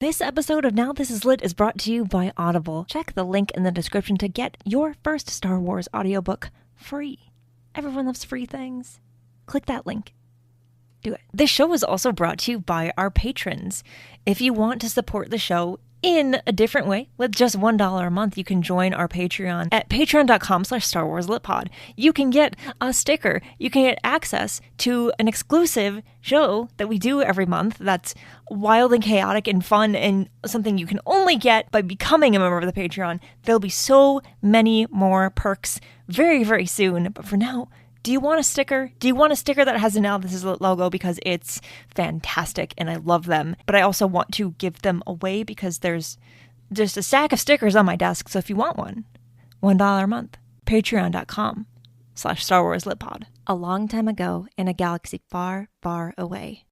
This episode of Now This Is Lit is brought to you by Audible. Check the link in the description to get your first Star Wars audiobook free. Everyone loves free things. Click that link. Do it. This show is also brought to you by our patrons. If you want to support the show in a different way, with just $1 a month, you can join our Patreon at patreon.com/StarWarsLitPod. You can get a sticker. You can get access to an exclusive show that we do every month that's wild and chaotic and fun and something you can only get by becoming a member of the Patreon. There'll be so many more perks very, very soon. But for now, do you want a sticker? Do you want a sticker that has a Now This Is Lit logo? Because it's fantastic and I love them. But I also want to give them away because there's just a stack of stickers on my desk. So if you want one, $1 a month. Patreon.com/StarWarsLitPod. A long time ago in a galaxy far, far away.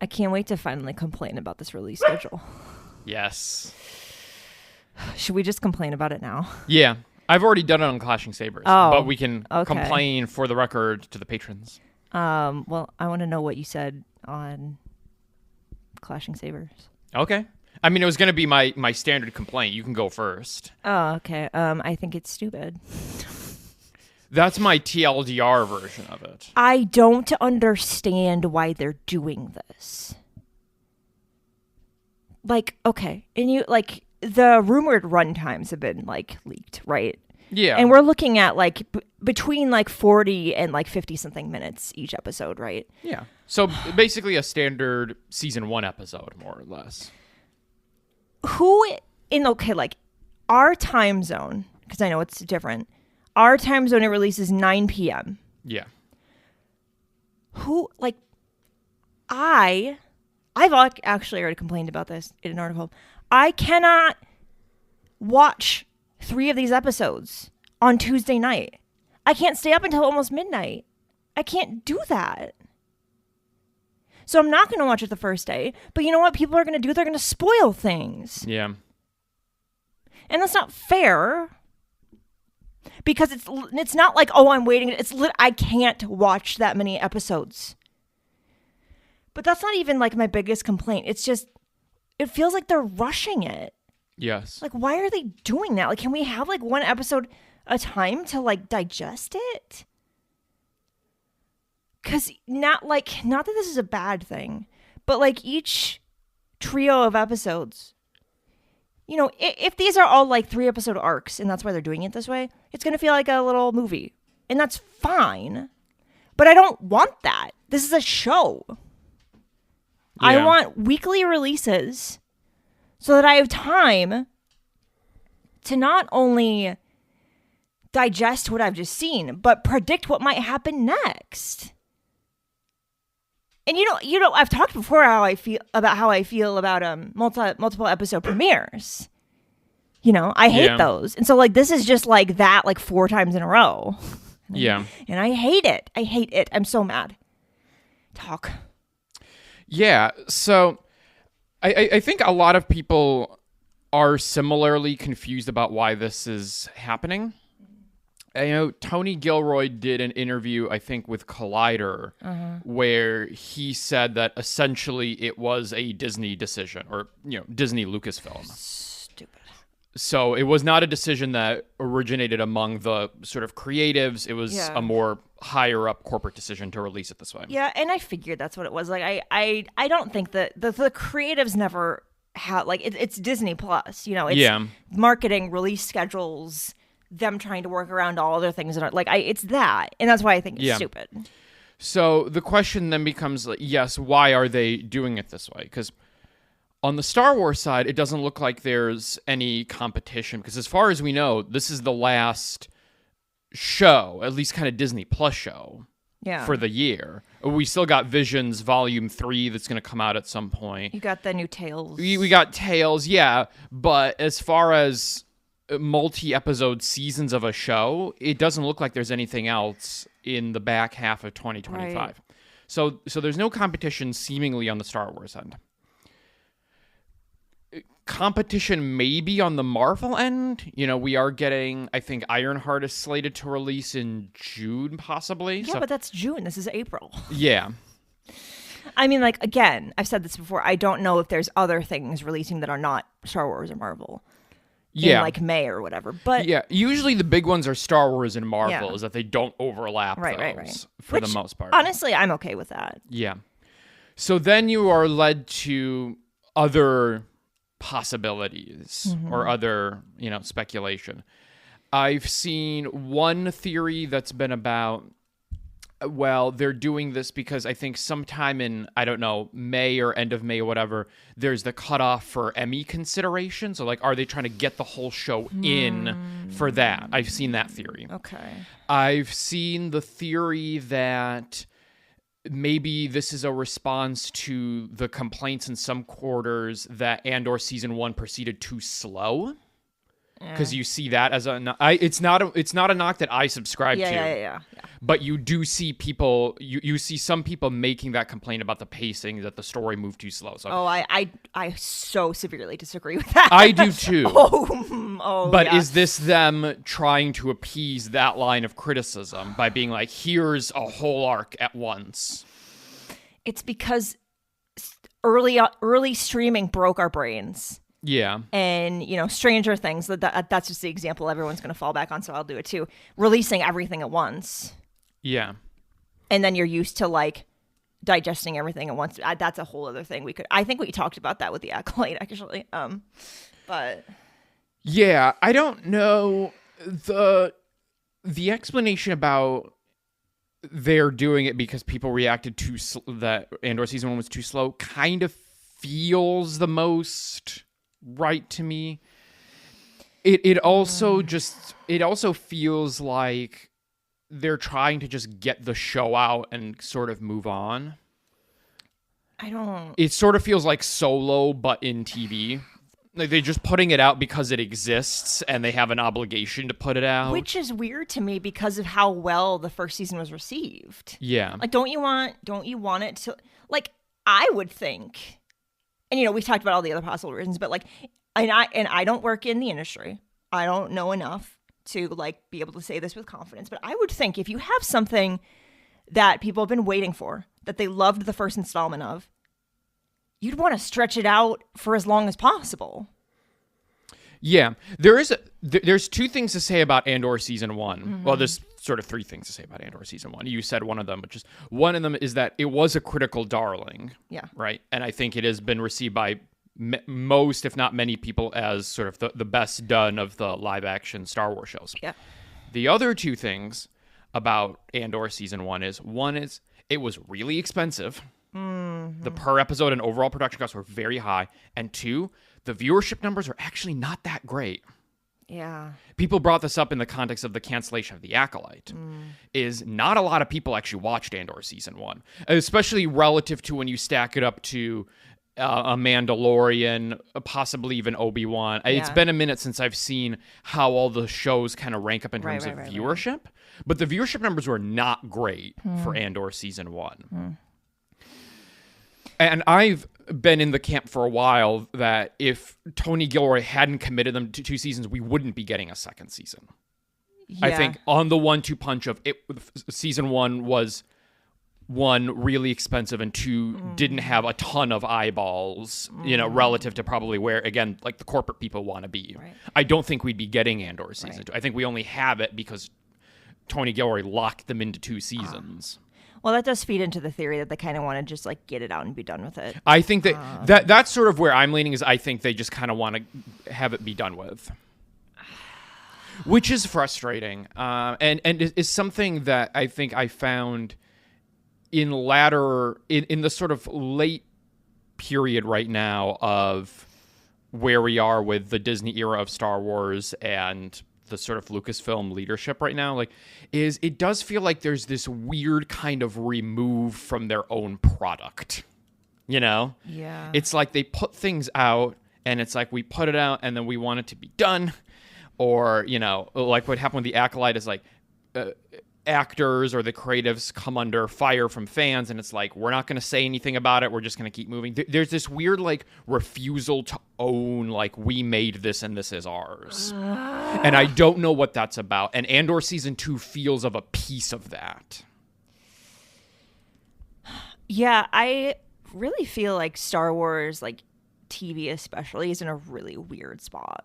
I can't wait to finally complain about this release schedule. Yes. Should we just complain about it now? Yeah. I've already done it on Clashing Sabers, but we can complain for the record to the patrons. Well, I want to know what you said on Clashing Sabers. Okay. I mean, it was going to be my standard complaint. You can go first. Oh, okay. I think it's stupid. That's my TLDR version of it. I don't understand why they're doing this. Like, okay, and you like the rumored runtimes have been like leaked, right? Yeah. And we're looking at like between like 40 and like 50 something minutes each episode, right? Yeah. So basically a standard season 1 episode, more or less. Like our time zone, because I know it's different. Our time zone, it releases 9 p.m. Yeah. I've actually already complained about this in an article. I cannot watch 3 of these episodes on Tuesday night. I can't stay up until almost midnight. I can't do that. So I'm not going to watch it the first day. But you know what people are going to do? They're going to spoil things. Yeah. And that's not fair. Because it's not like, oh, I'm waiting. I can't watch that many episodes. But that's not even like my biggest complaint. It's just, it feels like they're rushing it. Yes. Like, why are they doing that? Like, can we have like one episode a time to like digest it? Because not that this is a bad thing, but like each trio of episodes, you know, if these are all like 3-episode arcs and that's why they're doing it this way, it's going to feel like a little movie. And that's fine. But I don't want that. This is a show. Yeah. I want weekly releases so that I have time to not only digest what I've just seen, but predict what might happen next. And you know, I've talked before how I feel about multiple episode premieres. You know, I hate those. And so like this is just like that like 4 times in a row. Yeah. And I hate it. I'm so mad. Talk. Yeah. So I think a lot of people are similarly confused about why this is happening. You know, Tony Gilroy did an interview, I think, with Collider, where he said that essentially it was a Disney decision, or, you know, Disney Lucasfilm. Stupid. So it was not a decision that originated among the sort of creatives. It was a more higher up corporate decision to release it this way. Yeah, and I figured that's what it was. Like, I don't think that the creatives never had, like, it's Disney Plus, you know, it's marketing, release schedules, them trying to work around all other things. And like, it's that. And that's why I think it's stupid. So the question then becomes, like, yes, why are they doing it this way? Because on the Star Wars side, it doesn't look like there's any competition. Because as far as we know, this is the last show, at least kind of Disney Plus show for the year. We still got Visions Volume 3 that's going to come out at some point. You got the new Tales. We got Tales, yeah. But as far as multi-episode seasons of a show, it doesn't look like there's anything else in the back half of 2025. Right. So there's no competition seemingly on the Star Wars end. competition maybe on the Marvel end. You know, we are getting, I think Ironheart is slated to release in June, possibly. Yeah, but that's June. This is April. Yeah. I mean, like, again, I've said this before. I don't know if there's other things releasing that are not Star Wars or Marvel. Yeah. In, like, May or whatever. But yeah, usually the big ones are Star Wars and Marvel, Yeah. is that they don't overlap Right. for the most part. Honestly, I'm okay with that. Yeah. So then you are led to other possibilities or other, speculation. I've seen one theory that's been about, well, they're doing this because I think sometime in, I don't know, May or end of May or whatever, there's the cutoff for Emmy consideration. So, like, are they trying to get the whole show in for that? I've seen that theory. Okay. I've seen the theory that maybe this is a response to the complaints in some quarters that Andor season 1 proceeded too slow. Because you see that as it's not a knock that I subscribe to. Yeah. But you do see people, you see some people making that complaint about the pacing, that the story moved too slow. So I so severely disagree with that. I do too. But yeah. is this them trying to appease that line of criticism by being like, here's a whole arc at once? It's because early streaming broke our brains. Yeah. And, Stranger Things, that's just the example everyone's going to fall back on, so I'll do it too. Releasing everything at once. Yeah. And then you're used to, like, digesting everything at once. That's a whole other thing. I think we talked about that with The Acolyte, actually. But... Yeah, I don't know. The explanation about they're doing it because people reacted that Andor season 1 was too slow kind of feels the most right to me. It also feels like they're trying to just get the show out and sort of move on. It sort of feels like Solo, but in TV. Like they're just putting it out because it exists and they have an obligation to put it out. Which is weird to me because of how well the first season was received. Yeah. Like, don't you want it to, like, I would think, and we've talked about all the other possible reasons, but like, and I don't work in the industry. I don't know enough to, like, be able to say this with confidence, but I would think if you have something that people have been waiting for, that they loved the first installment of, you'd want to stretch it out for as long as possible. Yeah. There's two things to say about Andor season 1. Well, there's sort of three things to say about Andor season 1. You said one of them, but just one of them is that it was a critical darling. Yeah. Right? And I think it has been received by most, if not many people, as sort of the best done of the live action Star Wars shows. Yeah. The other two things about Andor season 1 is it was really expensive. The per episode and overall production costs were very high. And 2, the viewership numbers are actually not that great. Yeah. People brought this up in the context of the cancellation of The Acolyte. Is not a lot of people actually watched Andor season 1, especially relative to when you stack it up to a Mandalorian, possibly even Obi-Wan. Yeah. It's been a minute since I've seen how all the shows kind of rank up in terms of viewership. But the viewership numbers were not great for Andor season 1. And I've been in the camp for a while that if Tony Gilroy hadn't committed them to 2 seasons, we wouldn't be getting a second season. Yeah. I think on the 1-2 punch of it, season 1 was 1, really expensive, and 2, didn't have a ton of eyeballs, relative to probably where, again, like the corporate people want to be. Right. I don't think we'd be getting Andor season 2. I think we only have it because Tony Gilroy locked them into 2 seasons. Well, that does feed into the theory that they kind of want to just, like, get it out and be done with it. I think that's sort of where I'm leaning, is I think they just kind of want to have it be done with. Which is frustrating. And is something that I think I found in the sort of late period right now of where we are with the Disney era of Star Wars and the sort of Lucasfilm leadership right now, is it does feel like there's this weird kind of remove from their own product, Yeah. It's like they put things out and it's like we put it out and then we want it to be done, or, like what happened with The Acolyte is like, actors or the creatives come under fire from fans, and it's like, we're not going to say anything about it. We're just going to keep moving. There's this weird like refusal to own, like, we made this and this is ours. And I don't know what that's about. And Andor season 2 feels of a piece of that. Yeah, I really feel like Star Wars, like TV especially, is in a really weird spot.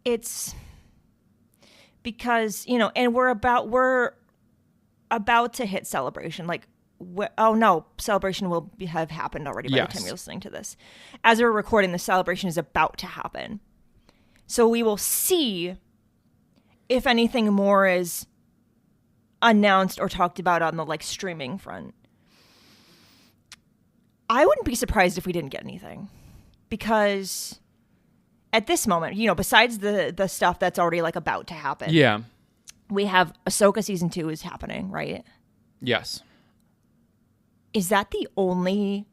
It's because, and we're about to hit Celebration. Like, oh no, Celebration will have happened already by the time you're listening to this. As we're recording, the Celebration is about to happen. So we will see if anything more is announced or talked about on the like streaming front. I wouldn't be surprised if we didn't get anything, because at this moment, besides the stuff that's already like about to happen. Yeah. We have Ahsoka season 2 is happening, right? Yes. Is that the only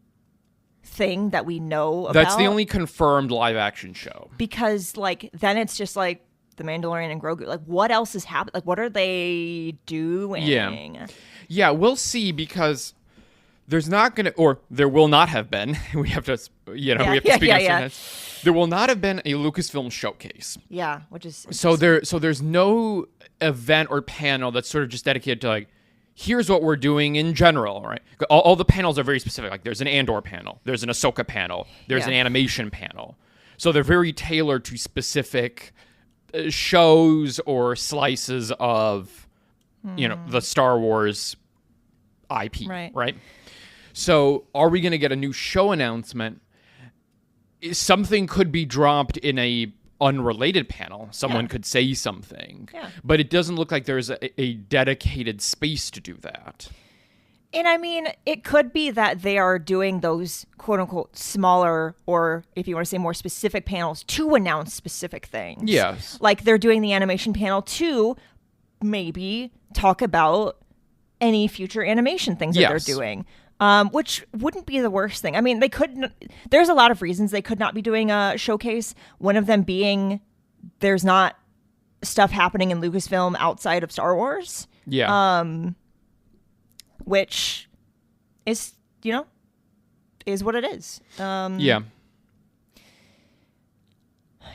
thing that we know about? That's the only confirmed live action show. Because like then it's just like The Mandalorian and Grogu. Like, what else is happening? Like, what are they doing? Yeah, we'll see, because there's not going to, or there will not have been. We have to, we have to speak on this. There will not have been a Lucasfilm showcase. Yeah, which is so there's no event or panel that's sort of just dedicated to like, here's what we're doing in general, right? All the panels are very specific. Like, there's an Andor panel, there's an Ahsoka panel, there's an animation panel. So they're very tailored to specific shows or slices of, the Star Wars IP, right? So are we going to get a new show announcement? Something could be dropped in a unrelated panel. Someone could say something, but it doesn't look like there's a dedicated space to do that. And I mean, it could be that they are doing those quote unquote smaller, or if you want to say more specific panels to announce specific things. Yes. Like they're doing the animation panel to maybe talk about any future animation things that they're doing. Which wouldn't be the worst thing. I mean, there's a lot of reasons they could not be doing a showcase. One of them being there's not stuff happening in Lucasfilm outside of Star Wars. Yeah. Which is, is what it is. Yeah.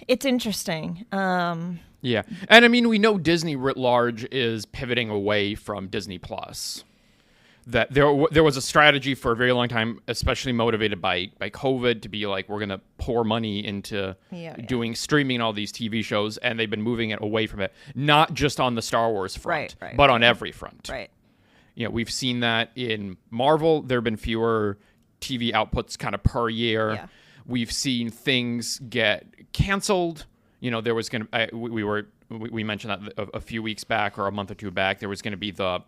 It's interesting. Yeah. And I mean, we know Disney writ large is pivoting away from Disney Plus. That there was a strategy for a very long time, especially motivated by COVID, to be like, we're going to pour money into doing streaming and all these TV shows, and they've been moving it away from it, not just on the Star Wars front, but on every front. Right. We've seen that in Marvel. There have been fewer TV outputs kind of per year. Yeah. We've seen things get canceled. There was going to we mentioned that a few weeks back or a month or two back. There was going to be the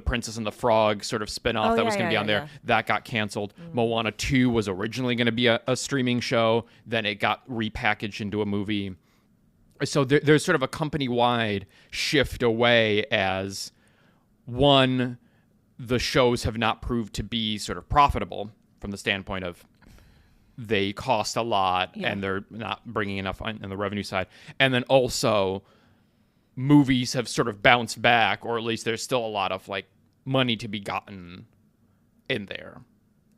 Princess and the Frog sort of spin-off that was going to be on there. That got canceled. Moana 2 was originally going to be a streaming show. Then it got repackaged into a movie. So there's sort of a company-wide shift away as, one, the shows have not proved to be sort of profitable from the standpoint of they cost a lot and they're not bringing enough on the revenue side. And then also movies have sort of bounced back, or at least there's still a lot of like money to be gotten in there.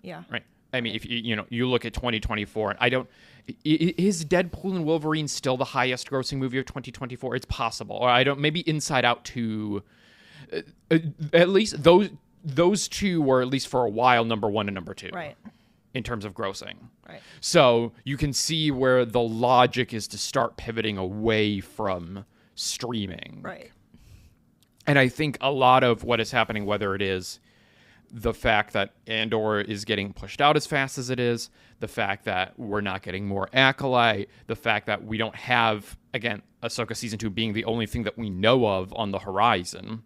Yeah. Right. I mean, if you look at 2024, is Deadpool and Wolverine still the highest grossing movie of 2024? It's possible. Or maybe Inside Out 2, at least those two were, at least for a while, number 1 and number 2. Right. In terms of grossing. Right. So you can see where the logic is to start pivoting away from streaming. Right. And I think a lot of what is happening, whether it is the fact that Andor is getting pushed out as fast as it is, the fact that we're not getting more Acolyte, the fact that we don't have, again, Ahsoka Season 2 being the only thing that we know of on the horizon.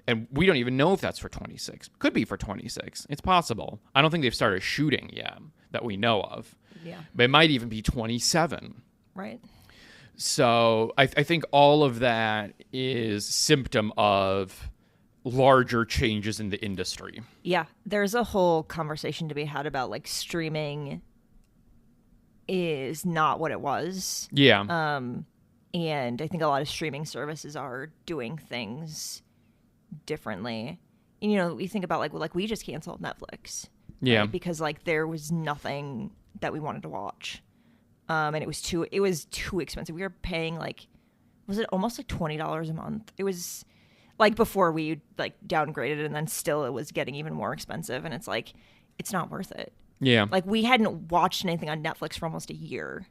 And we don't even know if that's for 26. Could be for 26. It's possible. I don't think they've started shooting yet that we know of. Yeah. But it might even be 27. Right. So I think all of that is symptom of larger changes in the industry. Yeah. There's a whole conversation to be had about like streaming is not what it was. Yeah. And I think a lot of streaming services are doing things differently. And, you know, we think about like we just canceled Netflix. Yeah. Right? Because like there was nothing that we wanted to watch. And it was too expensive. We were paying like, was it almost like $20 a month? It was like before we like downgraded, and then still it was getting even more expensive. And it's like, it's not worth it. Yeah. Like we hadn't watched anything on Netflix for almost a year.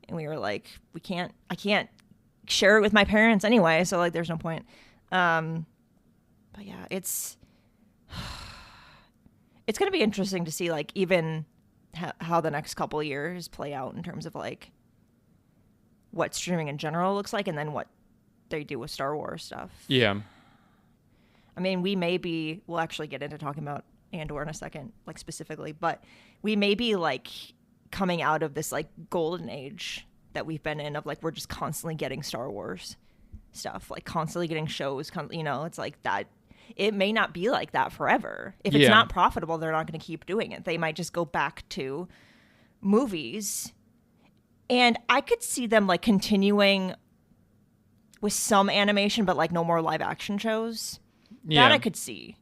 And we were like, I can't share it with my parents anyway. So like, there's no point. But yeah, it's going to be interesting to see like even how the next couple of years play out in terms of like what streaming in general looks like, and then what they do with Star Wars stuff. Yeah. I mean, we'll actually get into talking about Andor in a second, like specifically, but we may be like coming out of this like golden age that we've been in of like, we're just constantly getting Star Wars stuff, like constantly getting shows, you know, it's like that. It may not be like that forever. If it's not profitable, they're not going to keep doing it. They might just go back to movies. And I could see them like continuing with some animation, but like no more live action shows. Yeah. That I could see.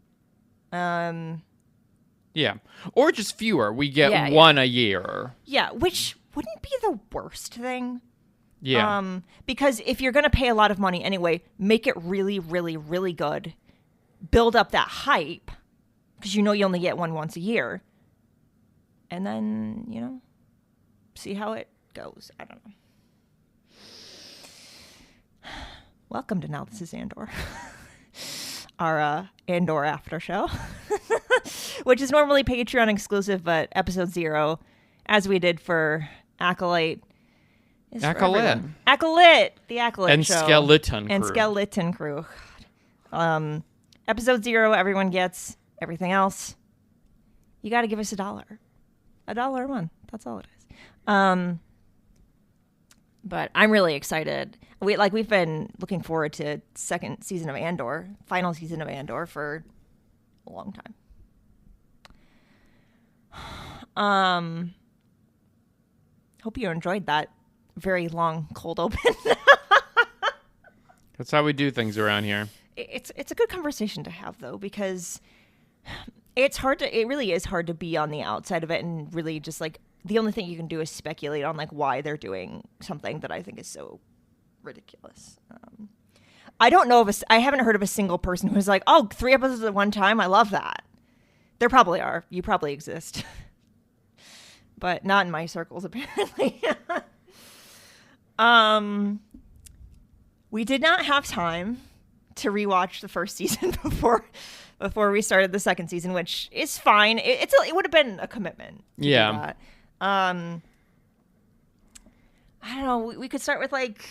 Yeah. Or just fewer. We get one a year. Yeah, which wouldn't be the worst thing. Yeah. Because if you're going to pay a lot of money anyway, make it really, really, really good. Build up that hype, because you know you only get one once a year. And then, you know, see how it goes. I don't know. Welcome to Now This is Andor. Our Andor after show, which is normally Patreon exclusive, but episode 0, as we did for Acolyte. Acolyte, the Acolyte and show. Skeleton Crew. Episode 0, everyone gets. Everything else, you got to give us $1 a month. That's all it is. But I'm really excited. We've been looking forward to second season of Andor, final season of Andor for a long time. Hope you enjoyed that very long cold open. That's how we do things around here. It's a good conversation to have though, because it really is hard to be on the outside of it and really just like, the only thing you can do is speculate on like why they're doing something that I think is so ridiculous. I don't know I haven't heard of a single person who's like, oh, 3 episodes at one time. I love that. There probably are. You probably exist, but not in my circles apparently. We did not have time to rewatch the first season before we started the second season, which is fine. It would have been a commitment to do that. I don't know. We could start with like,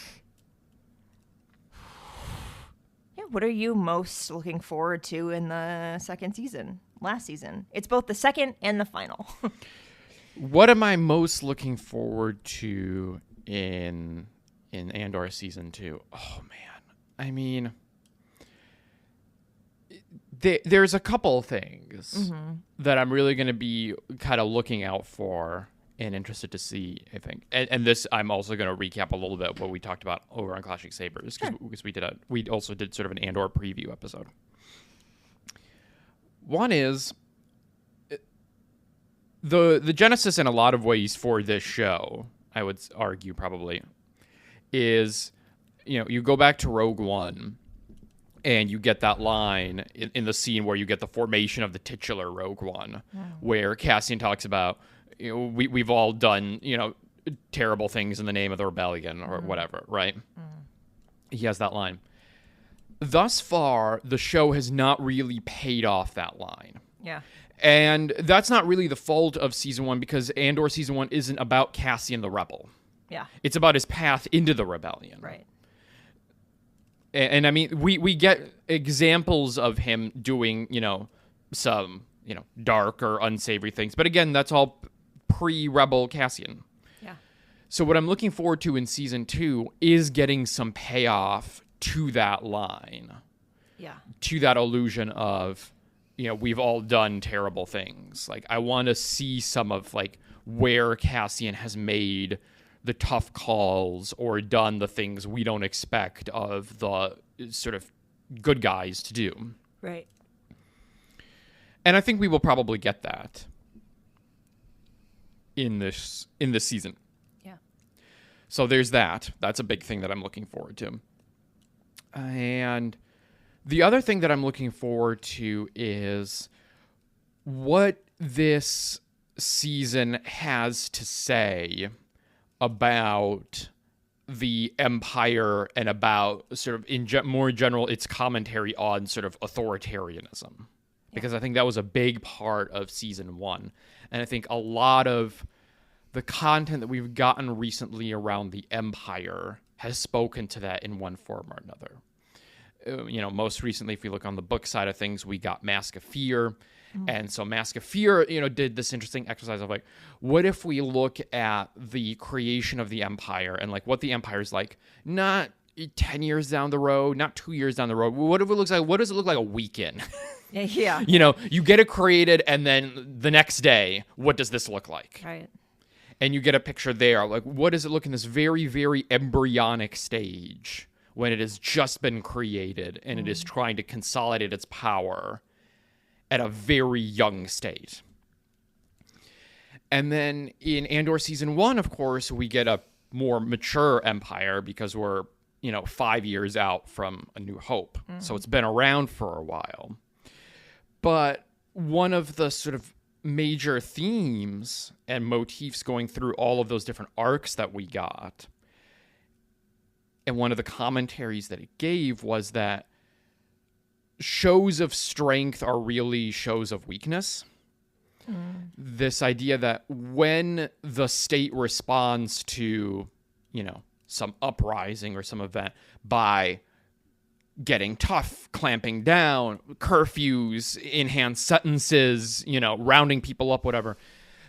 what are you most looking forward to in the second season? Last season. It's both the second and the final. What am I most looking forward to in Andor season 2? Oh man, I mean, there's a couple things that I'm really going to be kind of looking out for and interested to see, I think. And this, I'm also going to recap a little bit what we talked about over on Clashing Sabers, because we also did sort of an Andor preview episode. One is the genesis in a lot of ways for this show, I would argue probably, is, you know, you go back to Rogue One and you get that line in the scene where you get the formation of the titular Rogue One, where Cassian talks about, you know, we've all done, you know, terrible things in the name of the rebellion or whatever, right? He has that line. Thus far, the show has not really paid off that line. Yeah. And that's not really the fault of season 1, because Andor season 1 isn't about Cassian the rebel. Yeah. It's about his path into the rebellion. Right. And I mean, we get examples of him doing, you know, some, you know, dark or unsavory things. But again, that's all pre-rebel Cassian. Yeah. So what I'm looking forward to in season 2 is getting some payoff to that line. Yeah. To that illusion of, we've all done terrible things. Like, I want to see some of, like, where Cassian has made the tough calls or done the things we don't expect of the sort of good guys to do. Right. And I think we will probably get that in this season. Yeah. So there's that. That's a big thing that I'm looking forward to. And the other thing that I'm looking forward to is what this season has to say about the Empire and about sort of more general its commentary on sort of authoritarianism. Because I think that was a big part of season 1. And I think a lot of the content that we've gotten recently around the Empire has spoken to that in one form or another. Most recently, if we look on the book side of things, we got Mask of Fear. And so Mask of Fear, did this interesting exercise of like, what if we look at the creation of the Empire and like what the Empire's like, not 10 years down the road, not 2 years down the road. What if it looks like, what does it look like a weekend? Yeah. You get it created and then the next day, what does this look like? Right. And you get a picture there. Like, what does it look in this very, very embryonic stage when it has just been created and it is trying to consolidate its power at a very young state? And then in Andor season 1, of course, we get a more mature Empire because we're, 5 years out from A New Hope. So it's been around for a while. But one of the sort of major themes and motifs going through all of those different arcs that we got, and one of the commentaries that it gave was that shows of strength are really shows of weakness. This idea that when the state responds to, some uprising or some event by getting tough, clamping down, curfews, enhanced sentences, rounding people up, whatever,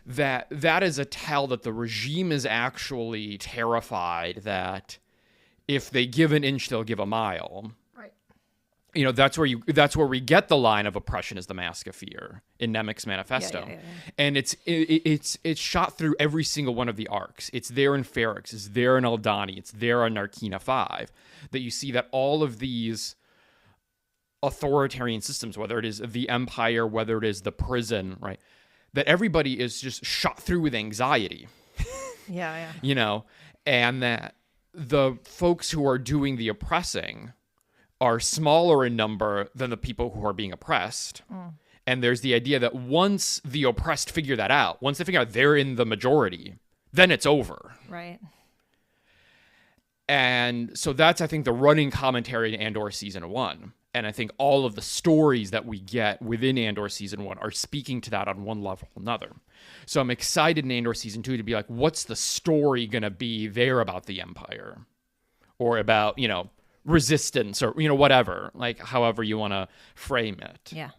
that is a tell that the regime is actually terrified that if they give an inch, they'll give a mile. That's where we get the line of oppression is the Mask of Fear in Nemec's manifesto. Yeah. And it's shot through every single one of the arcs. It's there in Ferrix, it's there in Aldhani, it's there on Narkina 5, that you see that all of these authoritarian systems, whether it is the Empire, whether it is the prison, right, that everybody is just shot through with anxiety. Yeah. And that the folks who are doing the oppressing are smaller in number than the people who are being oppressed. And there's the idea that once the oppressed figure that out, once they figure out they're in the majority, then it's over. Right. And so that's, I think, the running commentary in Andor season 1. And I think all of the stories that we get within Andor season 1 are speaking to that on one level or another. So I'm excited in Andor season 2 to be like, what's the story going to be there about the Empire? Or about, resistance or whatever, like however you want to frame it. Yeah.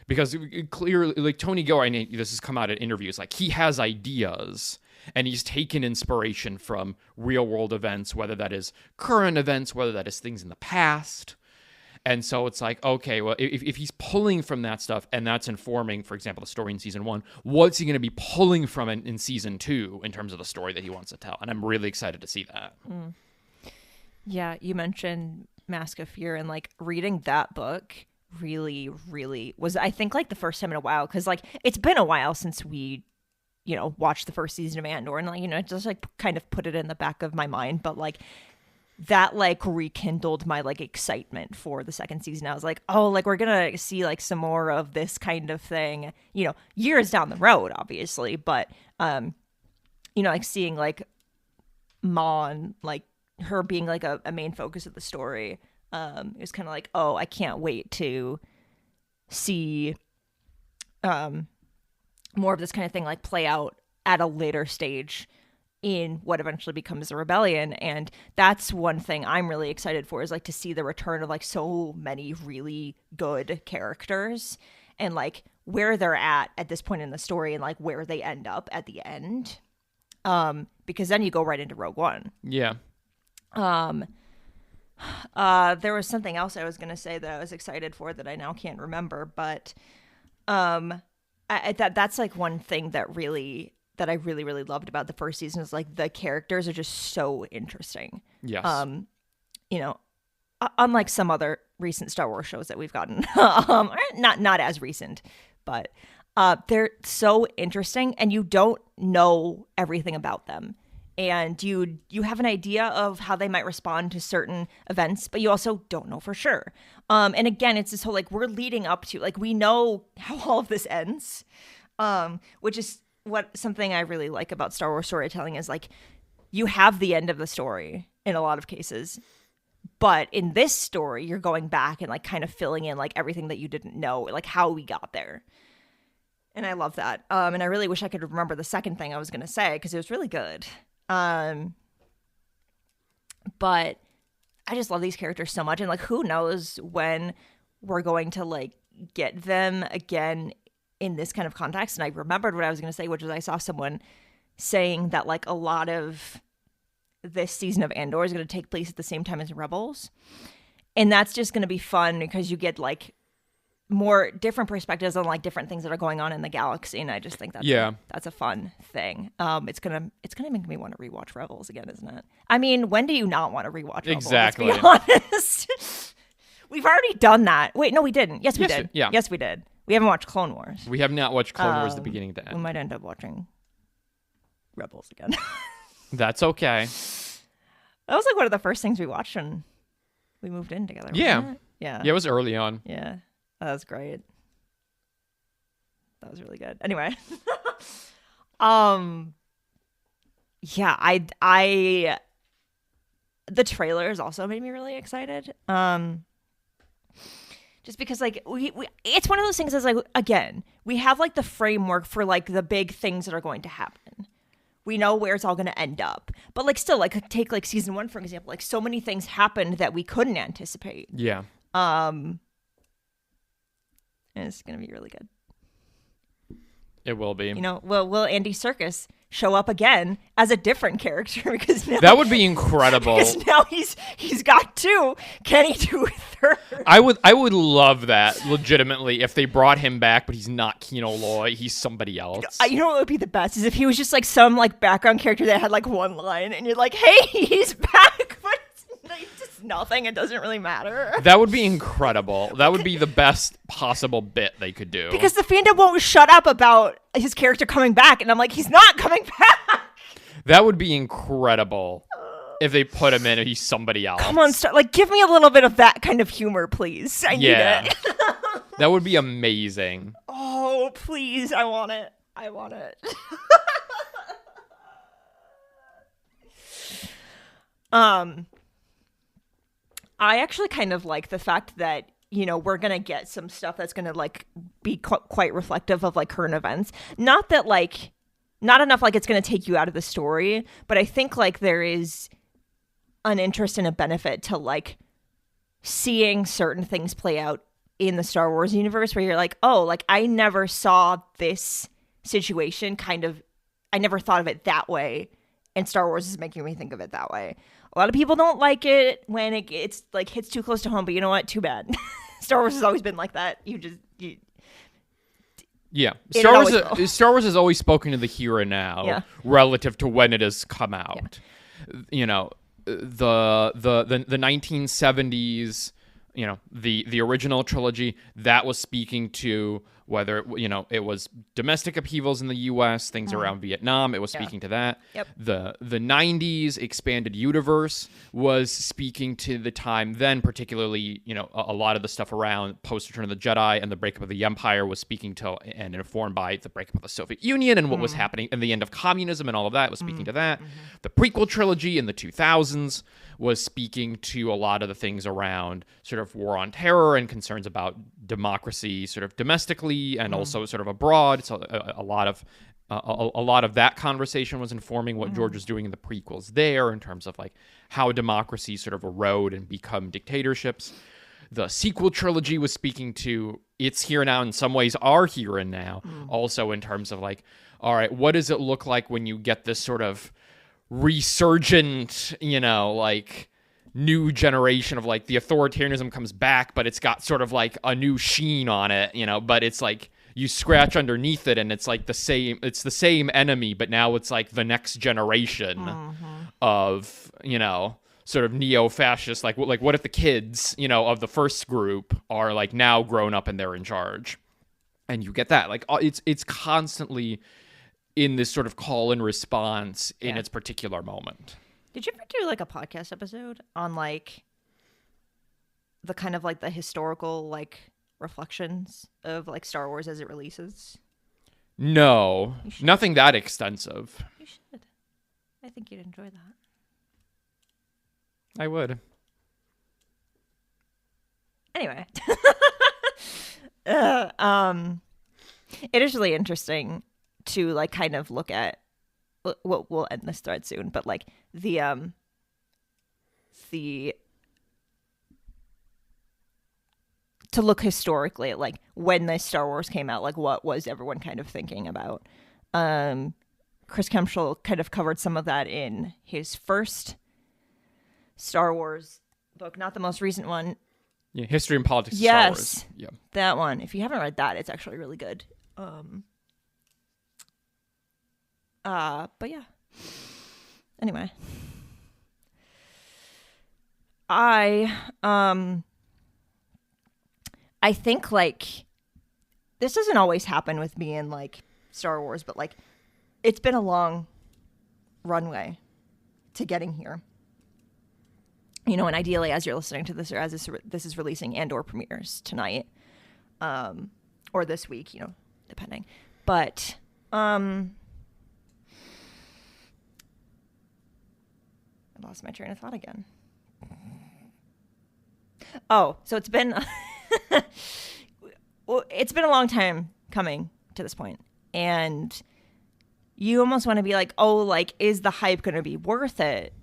Because clearly, like Tony Gilroy, this has come out in interviews, like he has ideas and he's taken inspiration from real world events, whether that is current events, whether that is things in the past. And so it's like, okay, well, if he's pulling from that stuff and that's informing, for example, the story in season 1, what's he going to be pulling from in season 2 in terms of the story that he wants to tell? And I'm really excited to see that. Yeah, you mentioned Mask of Fear, and like reading that book really, really was, I think, like the first time in a while, because like it's been a while since we, watched the first season of Andor, and like, just like kind of put it in the back of my mind, but like that like rekindled my like excitement for the second season. I was like, oh, like we're gonna see like some more of this kind of thing, years down the road, obviously, but like seeing like Mon, like her being like a main focus of the story, it was kind of like, oh, I can't wait to see more of this kind of thing like play out at a later stage in what eventually becomes a rebellion. And that's one thing I'm really excited for, is like to see the return of like so many really good characters and like where they're at this point in the story and like where they end up at the end, because then you go right into Rogue One. Yeah. There was something else I was going to say that I was excited for that I now can't remember, but That's like one thing that I really, really loved about the first season is like the characters are just so interesting. Yes. You know, unlike some other recent Star Wars shows that we've gotten, not as recent, but they're so interesting, and you don't know everything about them, and you have an idea of how they might respond to certain events, but you also don't know for sure. And again, it's this whole like we're leading up to like we know how all of this ends, which is something I really like about Star Wars storytelling is like you have the end of the story in a lot of cases. But in this story, you're going back and like kind of filling in like everything that you didn't know, like how we got there. And I love that. And I really wish I could remember the second thing I was going to say because it was really good. But I just love these characters so much. And like, who knows when we're going to like get them again in this kind of context. And I remembered what I was going to say, which was I saw someone saying that like a lot of this season of Andor is going to take place at the same time as Rebels. And that's just going to be fun because you get like more different perspectives on like different things that are going on in the galaxy. And I just think that's a fun thing. It's gonna make me want to rewatch Rebels again, isn't it? I mean, when do you not want to rewatch Rebels? Exactly. Let's be honest. We've already done that. Wait, no, we didn't. Yes, we did. Yeah. Yes, we did. We haven't watched Clone Wars. We have not watched Clone Wars the beginning to end. We might end up watching Rebels again. That's okay. That was like one of the first things we watched when we moved in together. Yeah. Yeah. Yeah, it was early on. Yeah. That was great. That was really good. Anyway. Yeah, I the trailers also made me really excited. Just because like we it's one of those things that's like, again, we have like the framework for like the big things that are going to happen. We know where it's all going to end up. But like still like take like season 1 for example, like so many things happened that we couldn't anticipate. Yeah. And it's going to be really good. It will be. You know, will Andy Serkis show up again as a different character? Because now, that would be incredible. Because now he's got 2. Can he do a 3rd? I would love that legitimately if they brought him back, but he's not Kino Loy. He's somebody else. You know what would be the best is if he was just like some like background character that had like one line, and you're like, hey, he's back, but like, just nothing. It doesn't really matter. That would be incredible. That would be the best possible bit they could do. Because the fandom won't shut up about his character coming back, and I'm like, he's not coming back. That would be incredible if they put him in and he's somebody else. Come on, like give me a little bit of that kind of humor, please. I need it. That would be amazing. Oh, please. I want it. I want it. I actually kind of like the fact that, you know, we're going to get some stuff that's going to like be quite reflective of like current events. Not that like, not enough like it's going to take you out of the story, but I think like there is an interest and a benefit to like seeing certain things play out in the Star Wars universe where you're like, oh, like I never saw this situation I never thought of it that way. And Star Wars is making me think of it that way. A lot of people don't like it when it's like hits too close to home, but you know what? Too bad. Star Wars has always been like that. Yeah. Star Wars has always spoken to the here and now relative to when it has come out. Yeah. You know, the 1970s, you know, the original trilogy, that was speaking to whether, you know, it was domestic upheavals in the U.S., things around Vietnam, it was speaking to that. Yep. The 90s expanded universe was speaking to the time then, particularly, you know, a lot of the stuff around post-Return of the Jedi and the breakup of the Empire was speaking to and informed by the breakup of the Soviet Union and what was happening and the end of communism and all of that was speaking to that. The prequel trilogy in the 2000s was speaking to a lot of the things around sort of war on terror and concerns about democracy sort of domestically and also sort of abroad. So a lot of that conversation was informing what George was doing in the prequels there in terms of like how democracy sort of erode and become dictatorships. The sequel trilogy was speaking to it's here now, in some ways are here and now, also in terms of like, all right, what does it look like when you get this sort of resurgent, you know, like new generation of like the authoritarianism comes back, but it's got sort of like a new sheen on it, you know, but it's like you scratch underneath it and it's like the same enemy, but now it's like the next generation of, sort of neo-fascist. Like what if the kids, of the first group are like now grown up and they're in charge? And you get that. Like it's constantly in this sort of call and response in its particular moment. Did you ever do like a podcast episode on like the kind of like the historical like reflections of like Star Wars as it releases? No, nothing that extensive. You should. I think you'd enjoy that. I would. Anyway. It is really interesting to like kind of look at we'll end this thread soon, but like the to look historically at like when the Star Wars came out, like what was everyone kind of thinking about. Chris Kemschel kind of covered some of that in his first Star Wars book, not the most recent one. Yeah, History and Politics of Star Wars. Yeah. That one. If you haven't read that, it's actually really good. But yeah. Anyway. I think like this doesn't always happen with me in like Star Wars, but like it's been a long runway to getting here. And ideally, as you're listening to this, or as this is releasing, Andor premieres tonight, or this week, depending. But I lost my train of thought again. Oh, so it's been it's been a long time coming to this point, and you almost want to be like, oh, like, is the hype going to be worth it?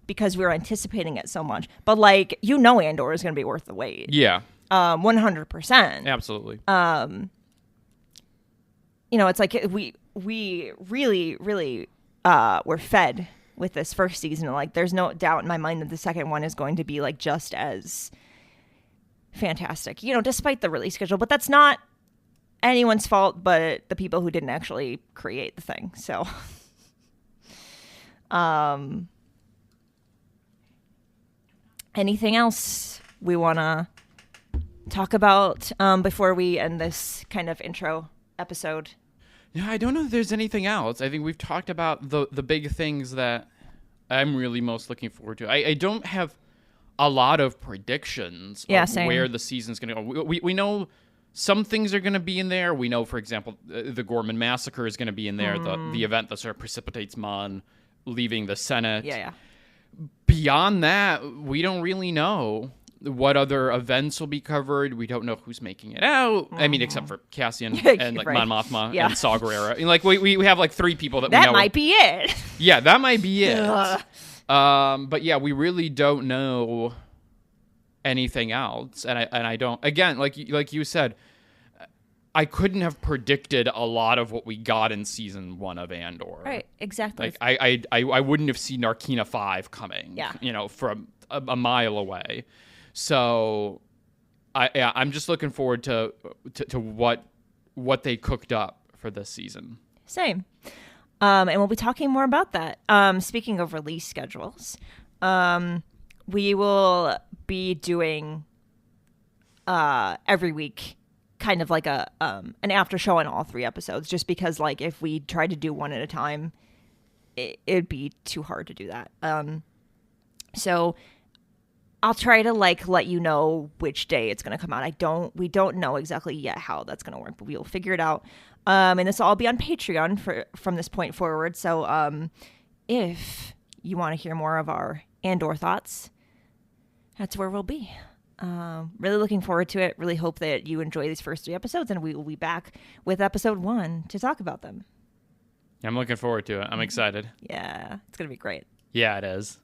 Because we were anticipating it so much. But like, Andor is going to be worth the wait. Yeah. 100%. Absolutely. It's like we really, really were fed with this first season. Like, there's no doubt in my mind that the second one is going to be like just as fantastic, despite the release schedule. But that's not anyone's fault but the people who didn't actually create the thing. So, anything else we want to talk about before we end this kind of intro episode? Yeah, I don't know if there's anything else. I think we've talked about the big things that I'm really most looking forward to. I don't have a lot of predictions of where the season's going to go. We know some things are going to be in there. We know, for example, the Gorman Massacre is going to be in there, the event that sort of precipitates Mon leaving the Senate. Yeah. Beyond that, we don't really know what other events will be covered. We don't know who's making it out. I mean, except for Cassian and like Mon Mothma and Saw Gerrera. And like we have like three people that we know. That might be it. Yeah, that might be it. But yeah, we really don't know anything else. And I don't. Again, like you said, I couldn't have predicted a lot of what we got in season 1 of Andor. Right, exactly. Like I wouldn't have seen Narkina 5 coming. Yeah. From a mile away. So, I'm just looking forward to what they cooked up for this season. Same, and we'll be talking more about that. Speaking of release schedules, we will be doing every week, kind of like an after show on all 3 episodes. Just because, like, if we tried to do one at a time, it'd be too hard to do that. So I'll try to like let you know which day it's going to come out. We don't know exactly yet how that's going to work, but we will figure it out. And this will all be on Patreon from this point forward. So if you want to hear more of our Andor thoughts, that's where we'll be. Really looking forward to it. Really hope that you enjoy these first 3 episodes, and we will be back with episode 1 to talk about them. I'm looking forward to it. I'm excited. Yeah, it's going to be great. Yeah, it is.